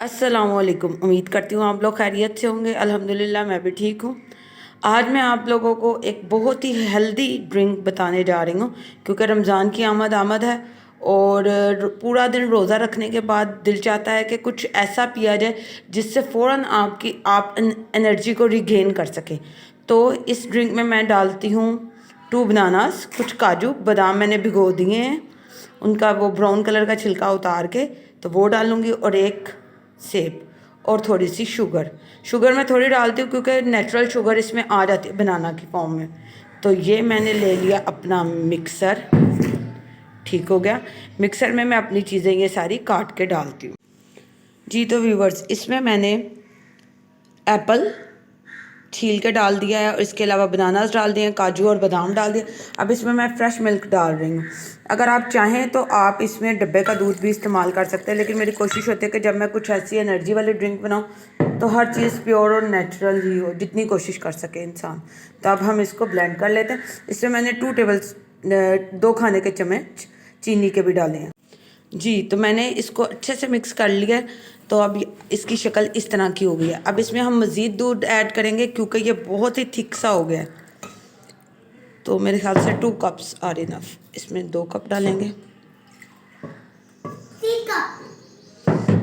अस्सलाम वालेकुम। उम्मीद करती हूँ आप लोग खैरियत से होंगे। अल्हम्दुलिल्लाह मैं भी ठीक हूँ। आज मैं आप लोगों को एक बहुत ही हेल्दी ड्रिंक बताने जा रही हूँ, क्योंकि रमज़ान की आमद है और पूरा दिन रोज़ा रखने के बाद दिल चाहता है कि कुछ ऐसा पिया जाए जिससे फ़ौरन आप एनर्जी को रिगेन कर सकें। तो इस ड्रिंक में मैं डालती हूँ 2 बनानास, कुछ काजू बादाम मैंने भिगो दिए हैं, उनका वो ब्राउन कलर का छिलका उतार के तो वो डालूँगी, और एक सेब और थोड़ी सी शुगर मैं थोड़ी डालती हूँ क्योंकि नेचुरल शुगर इसमें आ जाती है बनाना की फॉर्म में। तो ये मैंने ले लिया अपना मिक्सर, ठीक हो गया। मिक्सर में मैं अपनी चीज़ें ये सारी काट के डालती हूँ जी। तो व्यूवर्स, इसमें मैंने एप्पल छील के डाल दिया है और इसके अलावा बनानास डाल दिए हैं, काजू और बादाम डाल दिए। अब इसमें मैं फ्रेश मिल्क डाल रही हूँ। अगर आप चाहें तो आप इसमें डब्बे का दूध भी इस्तेमाल कर सकते हैं, लेकिन मेरी कोशिश होती है कि जब मैं कुछ ऐसी एनर्जी वाली ड्रिंक बनाऊँ तो हर चीज़ प्योर और नेचुरल ही हो, जितनी कोशिश कर सके इंसान। तो अब हम इसको ब्लेंड कर लेते हैं। इसमें मैंने 2 खाने के चम्मच चीनी के भी डाले हैं जी। तो मैंने इसको अच्छे से मिक्स कर लिया है। तो अब इसकी शक्ल इस तरह की हो गई है। अब इसमें हम मज़ीद दूध ऐड करेंगे क्योंकि ये बहुत ही थिक सा हो गया है। तो मेरे ख्याल से 2 कप्स आर इनफ। इसमें 2 कप डालेंगे,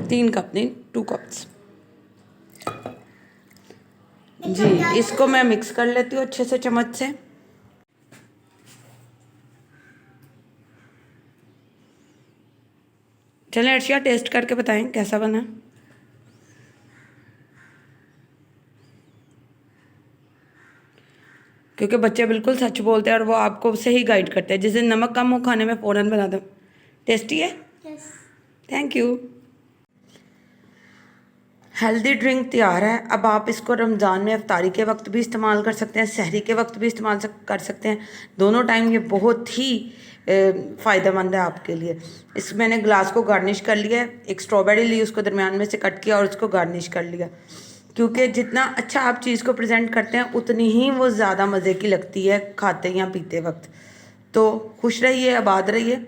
3 कप नहीं, 2 कप्स जी। इसको मैं मिक्स कर लेती हूँ अच्छे से चम्मच से। चलें अर्शिया, टेस्ट करके बताएं कैसा बना। क्योंकि बच्चे बिल्कुल सच बोलते हैं और वो आपको सही गाइड करते हैं। जिस दिन नमक कम हो खाने में फ़ौरन बना दो। टेस्टी है? Yes. Thank you. Healthy drink तैयार है। अब आप इसको रमज़ान में इफ्तारी के वक्त भी इस्तेमाल कर सकते हैं, सहरी के वक्त भी इस्तेमाल कर सकते हैं। दोनों टाइम ये बहुत ही फ़ायदेमंद है आपके लिए। इस मैंने ग्लास को गार्निश कर लिया है। एक स्ट्रॉबेरी ली, उसको दरमियान में से कट किया और उसको गार्निश कर लिया। क्योंकि जितना अच्छा आप चीज़ को प्रेजेंट करते हैं उतनी ही वो ज़्यादा मज़े की लगती है खाते या पीते वक्त। तो खुश रहिए, आबाद रहिए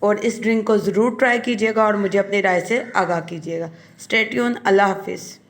और इस ड्रिंक को ज़रूर ट्राई कीजिएगा और मुझे अपनी राय से आगाह कीजिएगा। Stay tune. अल्लाह हाफिज़।